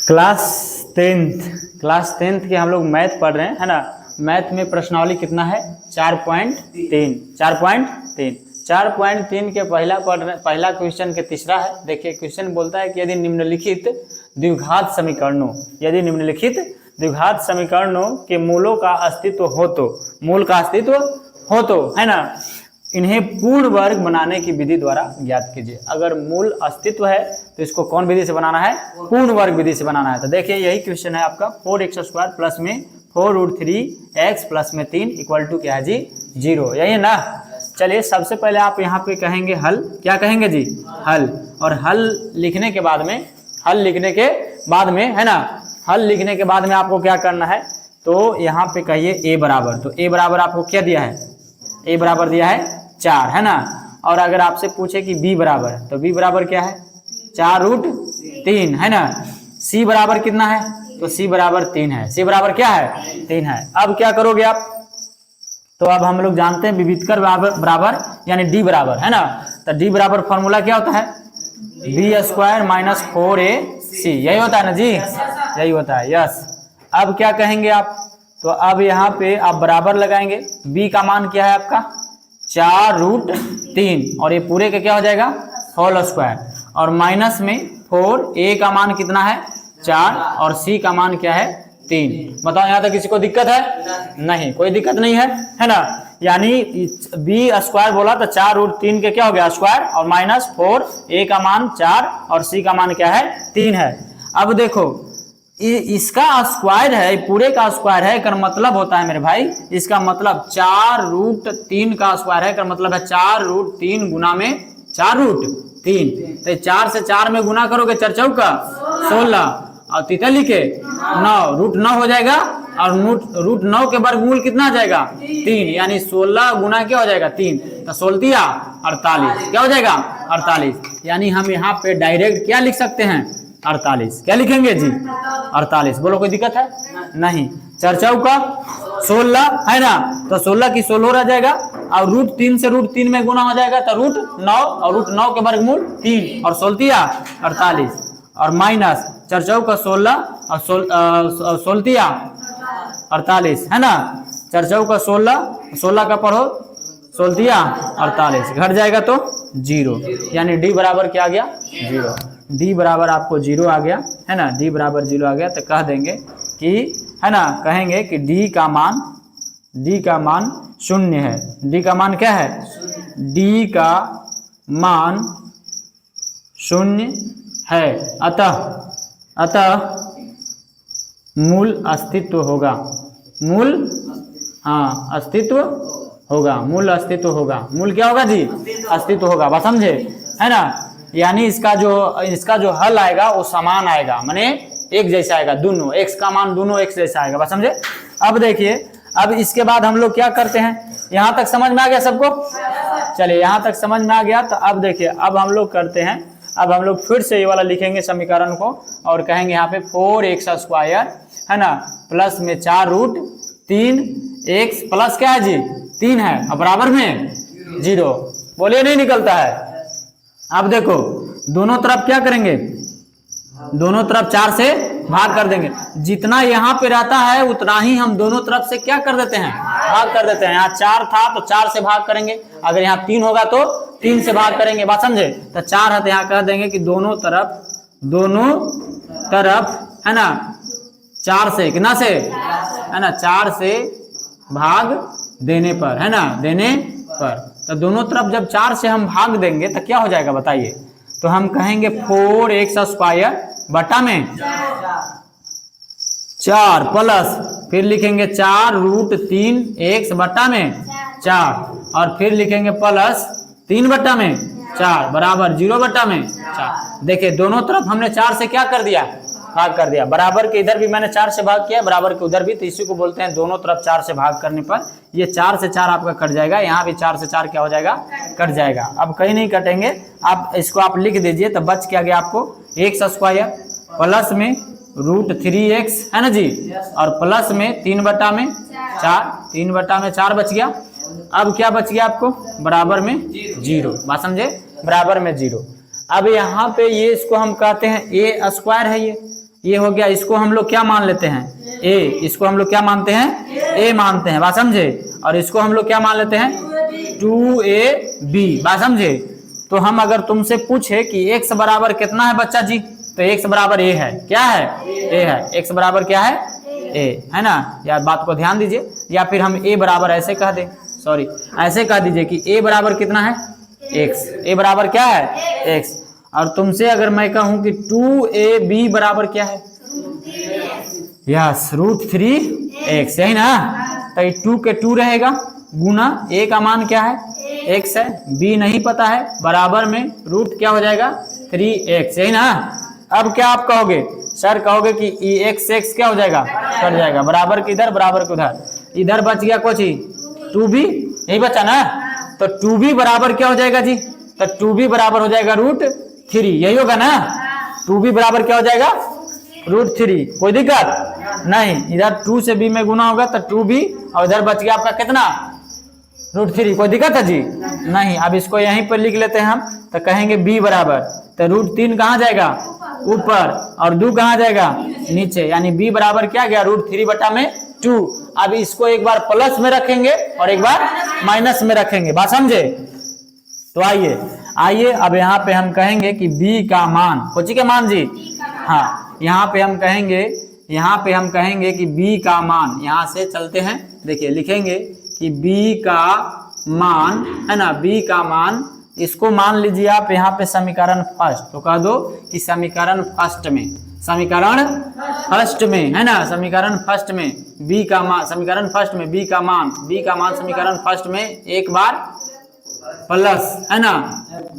Class tenth के हम लोग मैथ पढ़ रहे हैं, है ना। मैथ में प्रश्नावली कितना है 4.3 4.3 के पहला क्वेश्चन के तीसरा है। देखिए क्वेश्चन बोलता है कि यदि निम्नलिखित द्विघात समीकरणों के मूलों का अस्तित्व हो तो है ना, इन्हें पूर्ण वर्ग बनाने की विधि द्वारा ज्ञात कीजिए। अगर मूल अस्तित्व है तो इसको कौन विधि से बनाना है, पूर्ण वर्ग विधि से बनाना है। तो देखिए यही क्वेश्चन है आपका 4x² प्लस में 4√3x प्लस में 3 इक्वल टू क्या है जी 0, यही है ना। चलिए सबसे पहले आप यहाँ पे कहेंगे हल, क्या कहेंगे जी हल। और हल लिखने के बाद में है ना, हल लिखने के बाद में आपको क्या करना है, तो यहाँ पे कहिए a बराबर। तो a बराबर आपको क्या दिया है, a बराबर दिया है 4, है ना। और अगर आपसे पूछे कि b बराबर, तो b बराबर क्या है 4√3, है ना। c बराबर कितना है, तो c बराबर 3 है। c बराबर क्या है 3 है। अब क्या करोगे आप, तो अब हम लोग जानते हैं विविधकर बराबर यानी d बराबर, है ना। तो d बराबर फॉर्मूला क्या होता है b² माइनस 4ac, यही होता है ना जी, यही होता है, यस। अब क्या कहेंगे आप, तो अब यहाँ पे आप बराबर लगाएंगे, b का मान क्या है आपका 4√3 और ये पूरे का क्या हो जाएगा होल स्क्वायर, और माइनस में 4a का मान कितना है 4 और c का मान क्या है 3। बताओ यहाँ तक किसी को दिक्कत है, नहीं कोई दिक्कत नहीं है ना। यानी b² बोला तो 4√3 के क्या हो गया स्क्वायर और माइनस 4a का मान 4 और c का मान क्या है 3 है। अब देखो इसका स्क्वायर है, पूरे का स्क्वायर है, कर मतलब होता है मेरे भाई, इसका मतलब 4√3 का स्क्वायर है, कर मतलब है 4√3 गुना में 4√3। तो 4 से 4 में गुना करोगे 4 चौका 16 और तितली के 9, √9 हो जाएगा, और √9 के वर्गमूल कितना आ जाएगा 3, यानी 16 गुना क्या हो जाएगा 3, तो 16 48, क्या हो जाएगा 48। यानी हम यहाँ पे डायरेक्ट क्या लिख सकते हैं 48, क्या लिखेंगे जी 48। बोलो कोई दिक्कत है, नहीं। 4 चौका 16 है ना, तो 16 की 16 रह जाएगा, और √3 से √3 में गुना हो जाएगा तो √9 और √9 के वर्गमूल 3 और 16 48, और माइनस 4 चौका 16 और 16 48, है ना। 4 चौका 16 का पढ़ो 16 48 घट जाएगा तो 0, यानी d बराबर क्या आ गया 0। d बराबर आपको 0 आ गया, है ना। d बराबर 0 आ गया तो कह देंगे कि, है ना, कहेंगे कि d का मान 0 है। d का मान क्या है, d का मान 0 है, अतः मूल अस्तित्व होगा, मूल क्या होगा जी अस्तित्व होगा, बात समझे, है ना। यानी इसका जो हल आएगा वो समान आएगा, माने एक जैसा आएगा, दोनों x का मान दोनों x जैसा आएगा, बात समझे। अब देखिए, अब इसके बाद हम लोग क्या करते हैं, यहाँ तक समझ में आ गया सबको, चलिए यहाँ तक समझ में आ गया। तो अब देखिए, अब हम लोग करते हैं, अब हम लोग फिर से ये वाला लिखेंगे समीकरण को, और कहेंगे यहाँ पे 4x², है ना, प्लस में 4√3x प्लस क्या है जी 3 है, अब बराबर में 0। बोलिए नहीं निकलता है। अब देखो दोनों तरफ क्या करेंगे, दोनों तरफ 4 से भाग कर देंगे, जितना यहाँ पे रहता है उतना ही हम दोनों तरफ से क्या कर देते हैं भाग कर देते हैं। यहाँ 4 था तो 4 से भाग करेंगे, अगर यहाँ 3 होगा तो 3 से भाग करेंगे, बात समझे। तो 4 है तो यहाँ कह देंगे कि दोनों तरफ है ना 4 से, कितना से, है ना 4 से भाग देने पर, है ना, देने पर। तो दोनों तरफ जब 4 से हम भाग देंगे तो क्या हो जाएगा बताइए, तो हम कहेंगे 4x² बटा में 4 प्लस फिर लिखेंगे 4√3x बटा में 4, और फिर लिखेंगे प्लस 3 बटा में 4 बराबर 0 बटा में 4। देखिए दोनों तरफ हमने 4 से क्या कर दिया भाग कर दिया, बराबर के इधर भी मैंने 4 से भाग किया, बराबर के उधर भी, तो इसी को बोलते हैं दोनों तरफ 4 से भाग करने पर ये 4 से 4 आपका कट जाएगा, यहाँ भी 4 से 4 क्या हो जाएगा कट जाएगा। अब कहीं नहीं कटेंगे, आप इसको आप लिख दीजिए, तो बच क्या गया आपको x² प्लस में √3x, है ना जी, और प्लस में 3 बटा में 4 बच गया। अब क्या बच गया आपको बराबर में 0, बात समझे, बराबर में 0। अब यहाँ पे ये इसको हम कहते हैं a² है, ये हो गया, इसको हम लोग क्या मान लेते हैं ए, इसको हम लोग क्या मानते हैं ए मानते हैं, बात समझे। और इसको हम लोग क्या मान लेते हैं 2ab, बात समझे। तो हम अगर तुमसे पूछे कि x बराबर कितना है बच्चा जी, तो x बराबर a है, क्या है a है, x बराबर क्या है a है ना, यार बात को ध्यान दीजिए। या फिर हम a बराबर ऐसे कह दे, सॉरी ऐसे कह दीजिए कि a बराबर कितना है x, a बराबर क्या है x। और तुमसे अगर मैं कहूं कि 2ab बराबर क्या है, यस √3x, यही ना। तो 2 के 2 रहेगा गुना a का मान क्या है x है, b नहीं पता है, बराबर में रूट क्या हो जाएगा 3x, यही ना। अब क्या आप कहोगे सर, कहोगे कि x क्या हो जाएगा कट जाएगा, बराबर किधर बराबर किधर, इधर बच गया कुछ ही 2b, यही बचा ना। तो 2b बराबर क्या हो जाएगा जी, तो 2b बराबर हो जाएगा √3, यही होगा ना। 2b बराबर क्या हो जाएगा √3, कोई दिक्कत नहीं। इधर 2 से b में गुना होगा तो 2b, और इधर बच गया आपका कितना √3, कोई दिक्कत है जी नहीं। अब इसको यहीं पर लिख लेते हैं हम, तो कहेंगे b बराबर, तो √3 कहाँ जाएगा ऊपर, और 2 कहाँ जाएगा नीचे, यानी b बराबर क्या गया √3/2। अब इसको एक बार प्लस में रखेंगे और एक बार माइनस में रखेंगे, बात समझे। तो आइए अब यहाँ पे हम कहेंगे कि b का मान, कोची के मान जी, हाँ यहाँ पे हम कहेंगे कि b का मान, यहाँ से चलते हैं, देखिए लिखेंगे कि b का मान है ना, b का मान, इसको मान लीजिए आप यहाँ पे समीकरण फर्स्ट, तो कह दो कि समीकरण फर्स्ट में है ना, समीकरण फर्स्ट में b का मान, समीकरण फर्स्ट में b का मान समीकरण फर्स्ट में एक बार प्लस है ना,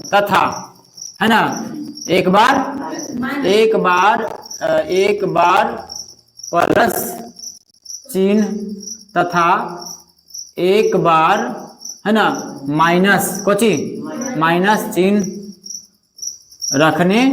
तथा है ना, एक बार प्लस चिन्ह, तथा एक बार है ना माइनस, कोची माइनस चिन्ह रखने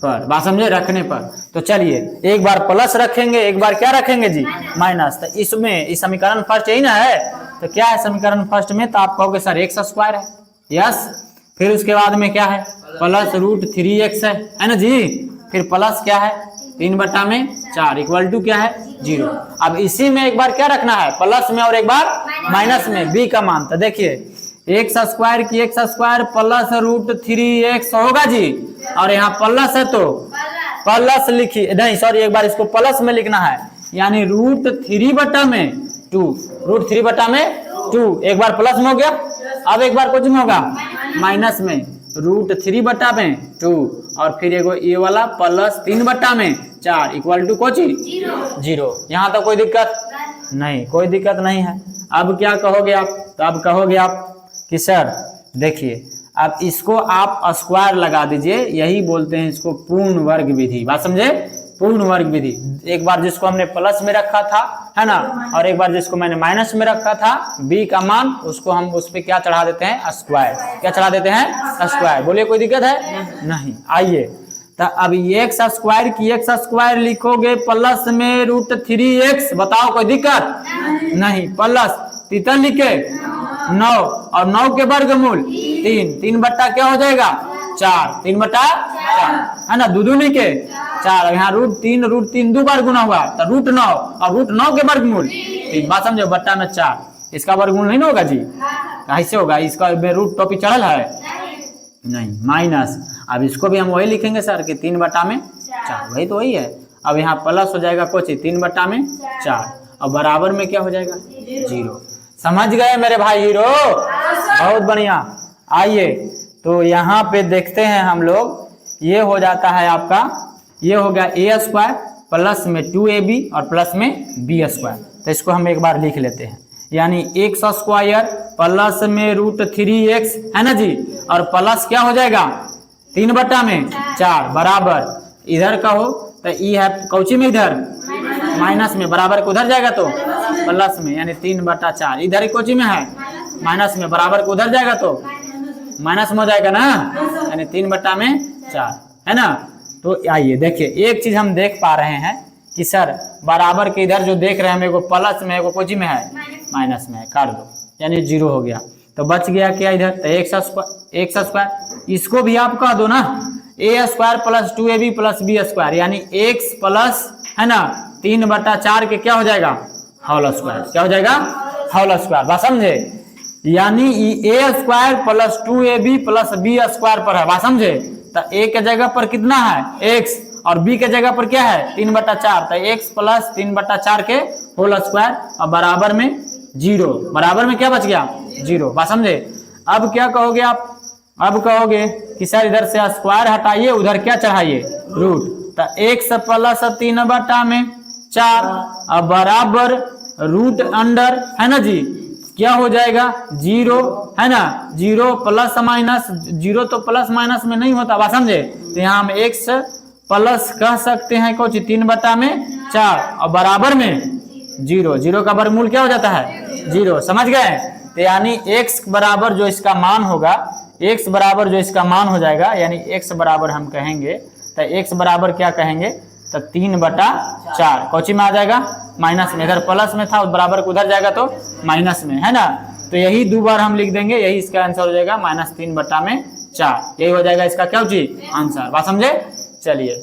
पर, बात समझे, रखने पर। तो चलिए एक बार प्लस रखेंगे, एक बार क्या रखेंगे जी माइनस। तो इसमें इस समीकरण फर्स्ट यही ना है, तो क्या है समीकरण फर्स्ट में, तो आप कहोगे सर x² है, यस। फिर उसके बाद में क्या है प्लस √3x है ना जी। फिर प्लस क्या है 3/4 इक्वल टू क्या है 0। अब इसी में एक बार क्या रखना है प्लस में और एक बार माइनस में b का मान। तो देखिए x² की x² प्लस √3x होगा जी, और यहाँ प्लस है तो प्लस लिखिए, नहीं सॉरी एक बार इसको प्लस में लिखना है, यानी √3/2, एक बार प्लस में हो गया, अब एक बार कुछ में होगा माइनस में √3/2, और फिर एगो ये वाला प्लस 3/4 इक्वल टू कोची 0। यहाँ तो कोई दिक्कत नहीं, कोई दिक्कत नहीं है। अब क्या कहोगे आप, तो अब कहोगे आप कि सर देखिए अब इसको आप स्क्वायर लगा दीजिए, यही बोलते हैं इसको पूर्ण वर्ग विधि, बात समझे, पूर्ण वर्ग विधि। एक बार जिसको हमने प्लस में रखा था है ना, और एक बार जिसको मैंने माइनस में रखा था b का मान, उसको हम उस पे क्या चढ़ा देते हैं स्क्वायर, क्या चढ़ा देते हैं स्क्वायर। बोलिए कोई दिक्कत है नहीं। आइए तो अब x² की x² लिखोगे प्लस में √3x, बताओ कोई दिक्कत नहीं। प्लस तीतर लिखे 9, और 9 के वर्गमूल 3 बट्टा क्या हो जाएगा 4, 3/4 है ना, दूनी के 4। यहाँ √3 दो बार गुना हुआ तो √9, और √9 के वर्गमूल 3, बात समझो, बट्टा में 4, इसका वर्गमूल नहीं होगा जी, कैसे होगा, इसका रूट टॉपी चढ़ल है नहीं, माइनस। अब इसको भी हम वही लिखेंगे सर कि 3/4, वही तो वही है। अब यहाँ प्लस हो जाएगा कुछ 3/4, और बराबर में क्या हो जाएगा 0। समझ गए मेरे भाई हीरो, बहुत बढ़िया। आइए तो यहाँ पे देखते हैं हम लोग, ये हो जाता है आपका, ये हो गया a² प्लस में 2ab और प्लस में b²। तो इसको हम एक बार लिख लेते हैं, यानी x² प्लस में √3x है ना जी, और प्लस क्या हो जाएगा 3/4 बराबर, इधर का हो तो ई है कौची में, इधर माइनस में, बराबर को उधर जाएगा तो प्लस में, यानी 3/4, इधर ही कोची में है माइनस में, बराबर को उधर जाएगा तो माइनस में हो जाएगा ना, यानी 3/4 है ना। तो आइए देखिए एक चीज हम देख पा रहे हैं कि सर बराबर के इधर जो देख रहे हैं, एगो प्लस में एगो कोची में है माइनस में है, काट दो, यानी 0 हो गया। तो बच गया क्या इधर, तो x², इसको भी आप कह दो ना, a square plus 2ab plus b square, यानी x प्लस है ना 3/4 के क्या हो जाएगा होल स्क्वायर, क्या हो जाएगा होल स्क्वायर। बात समझे, यानी a square plus 2ab plus b square पर है। बात समझे, तो ए के जगह पर कितना है x और b के जगह पर क्या है 3/4, तो x प्लस 3/4 के होल स्क्वायर और बराबर में 0, बराबर में क्या बच गया 0। बात समझे। अब क्या कहोगे आप, अब कहोगे कि सर इधर से स्क्वायर हटाइए उधर क्या चढ़ाइए रूट, तो x प्लस 3/4 अब बराबर रूट अंडर है ना जी, क्या हो जाएगा 0 है ना, 0 प्लस माइनस 0 तो प्लस माइनस में नहीं होता। बात समझे, तो यहाँ हम x प्लस कह सकते हैं कुछ 3/4 और बराबर में 0, 0 का वर्गमूल क्या हो जाता है 0। समझ गए, तो यानी x बराबर जो इसका मान होगा, x बराबर जो इसका मान हो जाएगा, यानी x बराबर हम कहेंगे, तो x बराबर क्या कहेंगे, तो 3/4 कोची में आ जाएगा माइनस में, इधर प्लस में था बराबर को उधर जाएगा तो माइनस में है ना, तो यही 2 बार हम लिख देंगे, यही इसका आंसर हो जाएगा -3/4, यही हो जाएगा इसका क्या चीज आंसर। बात समझे। चलिए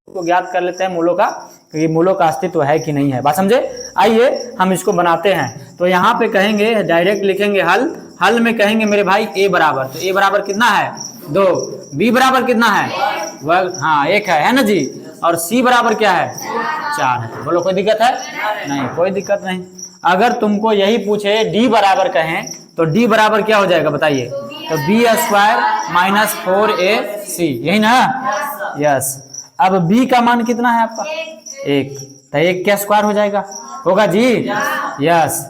तो ज्ञात कर लेते हैं मूलों का, कि मूलों का अस्तित्व है कि नहीं है। बात समझे। आइए हम इसको बनाते हैं, तो यहाँ पे कहेंगे डायरेक्ट लिखेंगे हल, हल में कहेंगे मेरे भाई a बराबर, तो a बराबर कितना है 2, b बराबर कितना है हाँ 1 है ना जी, और c बराबर क्या है 4 है। बोलो कोई दिक्कत है नहीं, कोई दिक्कत नहीं। अगर तुमको यही पूछे d बराबर कहें तो d बराबर क्या हो जाएगा बताइए, तो b स्क्वायर माइनस 4ac, यही ना, यस। अब b का मान कितना है आपका 1, तो 1 क्या स्क्वायर हो जाएगा, होगा जी, यस।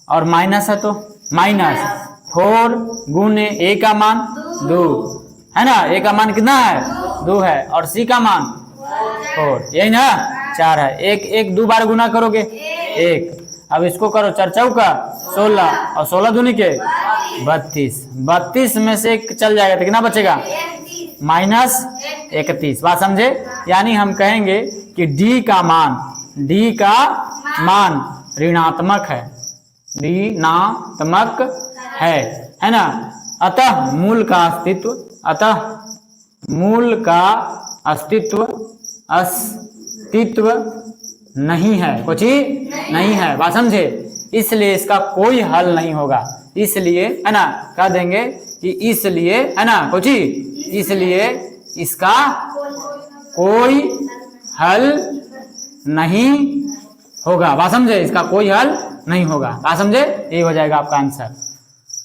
और माइनस है तो माइनस 4 गुने a का मान 2 है ना, a का मान कितना है 2 है, और c का मान 4, यही ना 4 है। 1 2 बार गुना करोगे 1, अब इसको करो 4 चौका 16 और 16 दूनी के 32 में से 1 चल जाएगा तो कितना बचेगा -31। बात समझे, यानी हम कहेंगे कि d का मान ऋणात्मक है, ऋणात्मक है ना। अतः मूल का अस्तित्व नहीं है, कुछ ही नहीं है। बात समझे, इसलिए इसका कोई हल नहीं होगा, इसलिए है ना कह देंगे कि इसलिए है ना कुछ ही, इसलिए इसका कोई हल नहीं होगा। बात समझे, इसका कोई हल नहीं होगा। बात समझे, ये हो जाएगा आपका आंसर।